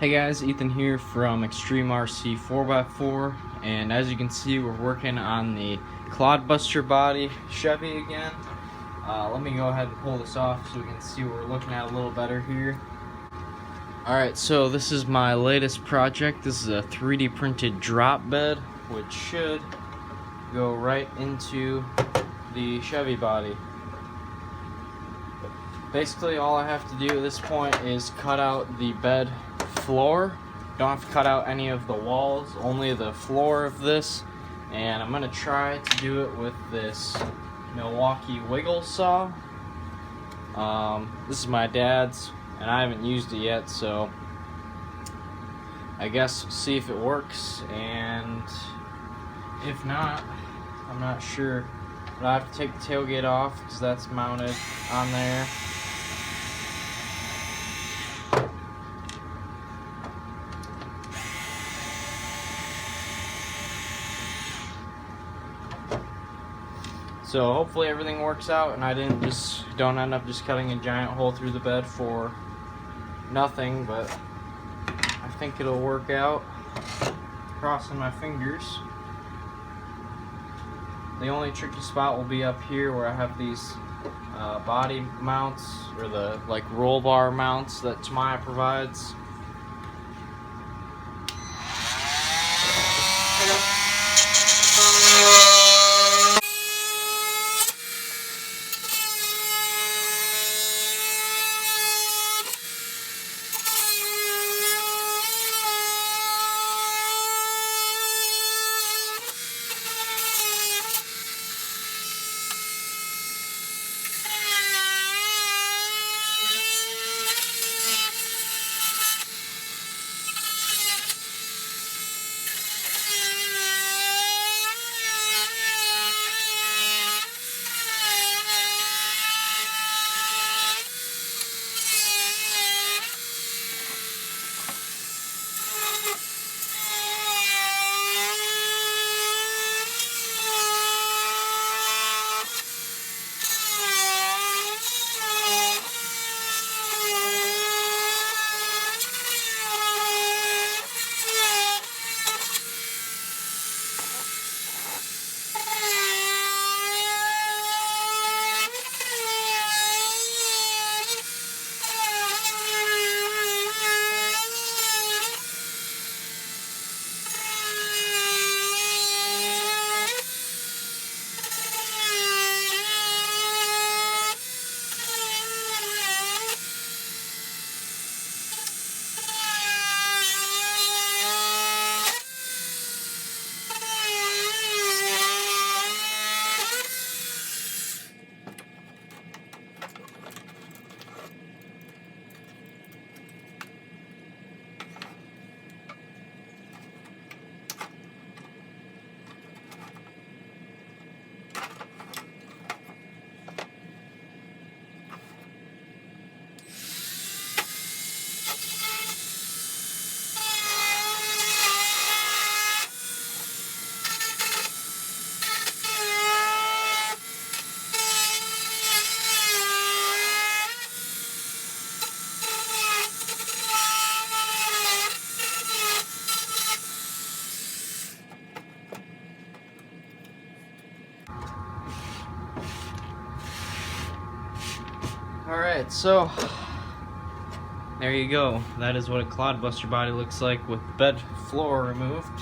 Hey guys, Ethan here from Extreme RC 4x4, and as you can see, we're working on the Clodbuster body Chevy again. Let me go ahead and pull this off so we can see what we're looking at a little better here. Alright, so this is my latest project. This is a 3D printed drop bed, which should go right into the Chevy body. Basically, all I have to do at this point is cut out the bed floor. Don't have to cut out any of the walls, only the floor of this. And I'm gonna try to do it with this Milwaukee wiggle saw. This is my dad's, and I haven't used it yet, so I guess see if it works. And if not, I'm not sure. But I have to take the tailgate off because that's mounted on there. So hopefully everything works out and I don't end up just cutting a giant hole through the bed for nothing, but I think it'll work out. Crossing my fingers. The only tricky spot will be up here where I have these body mounts, or the roll bar mounts that Tamiya provides. Alright, so there you go. That is what a Clodbuster body looks like with the bed floor removed.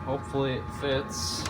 Hopefully it fits.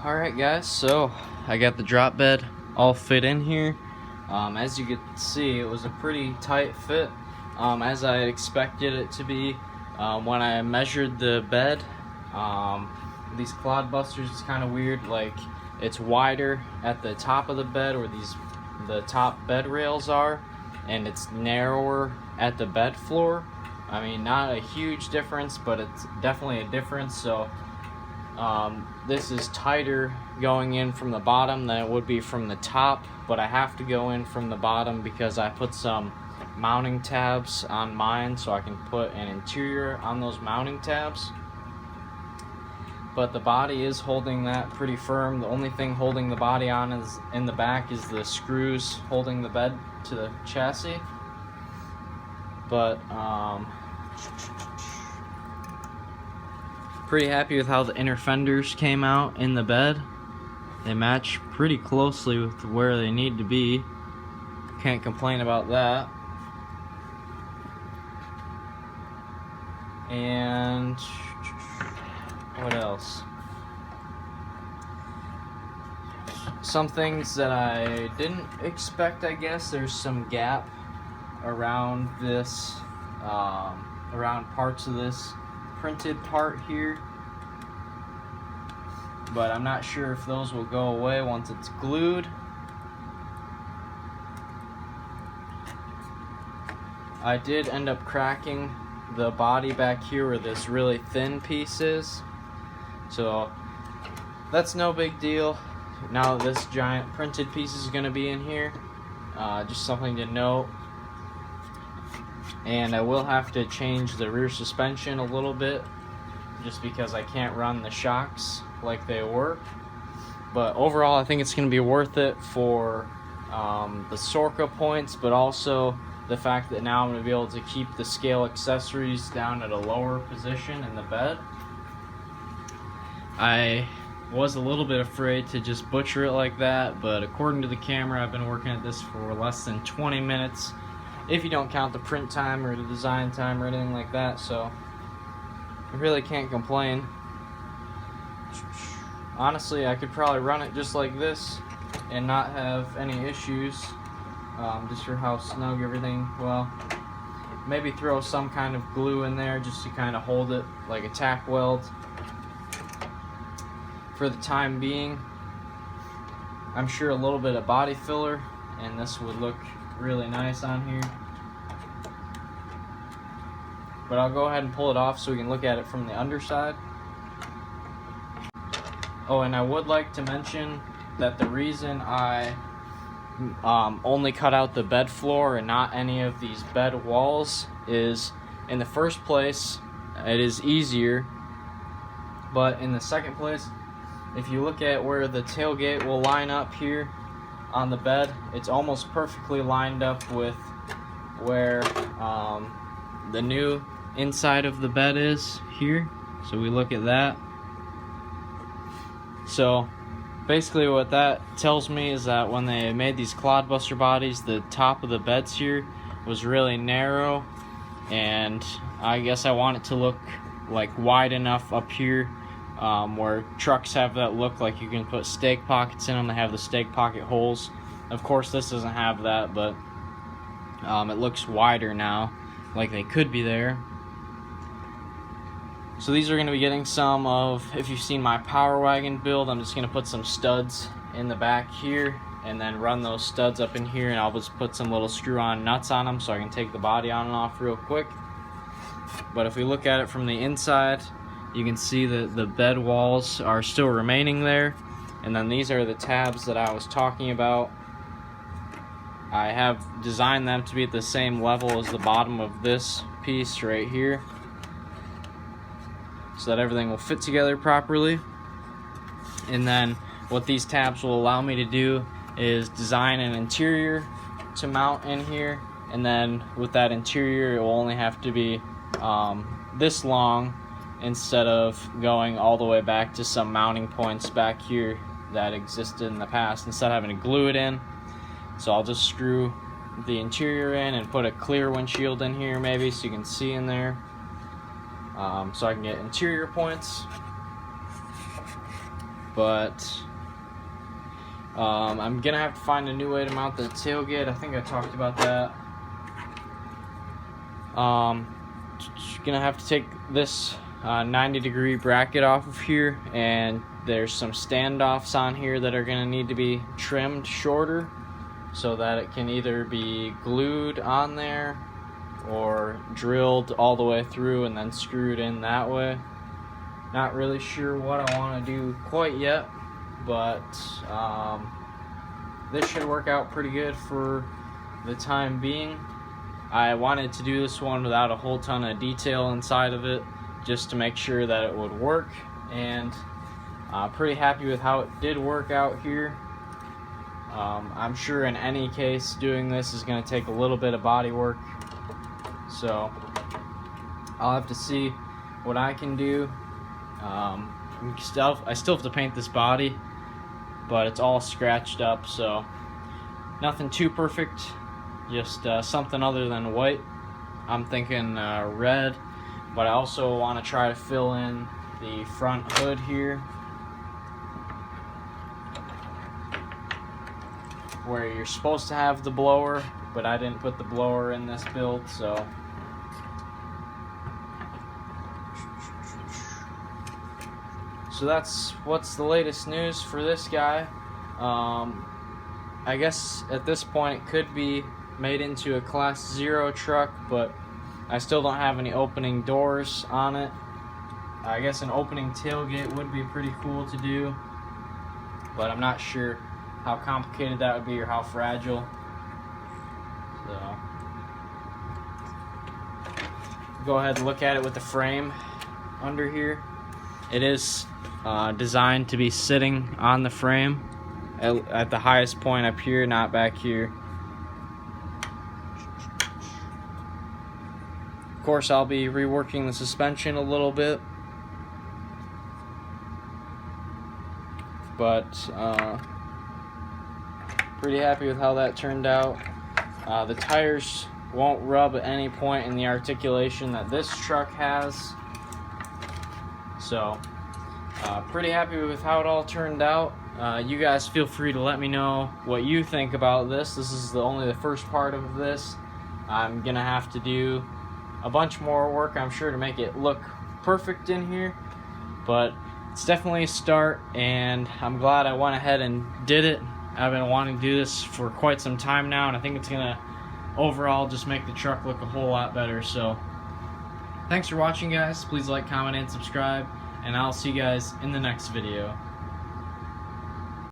Alright guys, so I got the drop bed all fit in here. As you can see, it was a pretty tight fit, as I expected it to be. When I measured the bed, these Clodbusters is kind of weird. Like, it's wider at the top of the bed where the top bed rails are, and it's narrower at the bed floor. I mean, not a huge difference, but it's definitely a difference. So this is tighter going in from the bottom than it would be from the top, but I have to go in from the bottom because I put some mounting tabs on mine so I can put an interior on those mounting tabs. But the body is holding that pretty firm. The only thing holding the body on is in the back is the screws holding the bed to the chassis. But pretty happy with how the inner fenders came out in the bed. They match pretty closely with where they need to be. Can't complain about that. And what else? Some things that I didn't expect, I guess. There's some gap around this, around parts of this printed part here, but I'm not sure if those will go away once it's glued. I did end up cracking the body back here where this really thin piece is, so that's no big deal. Now this giant printed piece is going to be in here, just something to note. And I will have to change the rear suspension a little bit just because I can't run the shocks like they were. But overall, I think it's going to be worth it for the Sorca points, but also the fact that now I'm going to be able to keep the scale accessories down at a lower position in the bed. I was a little bit afraid to just butcher it like that, but according to the camera, I've been working at this for less than 20 minutes. If you don't count the print time or the design time or anything like that, so I really can't complain. Honestly, I could probably run it just like this and not have any issues, just for how snug everything, well, maybe throw some kind of glue in there just to kind of hold it like a tack weld for the time being. I'm sure a little bit of body filler and this would look really nice on here, but I'll go ahead and pull it off so we can look at it from the underside. Oh, and I would like to mention that the reason I only cut out the bed floor and not any of these bed walls is, in the first place, it is easier, but in the second place, if you look at where the tailgate will line up here on the bed, it's almost perfectly lined up with where the new inside of the bed is here. So we look at that. So basically what that tells me is that when they made these Clodbuster bodies, the top of the beds here was really narrow, and I guess I want it to look like wide enough up here, where trucks have that look like you can put stake pockets in them. They have the stake pocket holes. Of course this doesn't have that, but it looks wider now, like they could be there. So these are going to be getting some of, if you've seen my Power Wagon build, I'm just going to put some studs in the back here and then run those studs up in here, and I'll just put some little screw-on nuts on them so I can take the body on and off real quick. But if we look at it from the inside, you can see that the bed walls are still remaining there, and then these are the tabs that I was talking about. I have designed them to be at the same level as the bottom of this piece right here, so that everything will fit together properly. And then what these tabs will allow me to do is design an interior to mount in here, and then with that interior it will only have to be this long instead of going all the way back to some mounting points back here that existed in the past, instead of having to glue it in. So I'll just screw the interior in and put a clear windshield in here maybe so you can see in there, so I can get interior points. but I'm gonna have to find a new way to mount the tailgate. I think I talked about that. Gonna have to take this 90-degree bracket off of here, and there's some standoffs on here that are gonna need to be trimmed shorter so that it can either be glued on there or drilled all the way through and then screwed in that way. Not really sure what I want to do quite yet, but this should work out pretty good for the time being. I wanted to do this one without a whole ton of detail inside of it, just to make sure that it would work, and pretty happy with how it did work out here. I'm sure in any case doing this is going to take a little bit of body work, so I'll have to see what I can do. I still have to paint this body, but it's all scratched up, so nothing too perfect, just something other than white. I'm thinking red, but I also want to try to fill in the front hood here where you're supposed to have the blower, but I didn't put the blower in this build, so that's what's the latest news for this guy. I guess at this point it could be made into a Class 0 truck, but I still don't have any opening doors on it. I guess an opening tailgate would be pretty cool to do, but I'm not sure how complicated that would be or how fragile. So go ahead and look at it with the frame under here. It is designed to be sitting on the frame at the highest point up here, not back here. Of course, I'll be reworking the suspension a little bit, but pretty happy with how that turned out. The tires won't rub at any point in the articulation that this truck has, so pretty happy with how it all turned out. You guys feel free to let me know what you think about this. This is only the first part of this. I'm gonna have to do a bunch more work, I'm sure, to make it look perfect in here, but it's definitely a start, and I'm glad I went ahead and did it. I've been wanting to do this for quite some time now, and I think it's gonna overall just make the truck look a whole lot better. So thanks for watching, guys. Please like, comment, and subscribe, and I'll see you guys in the next video.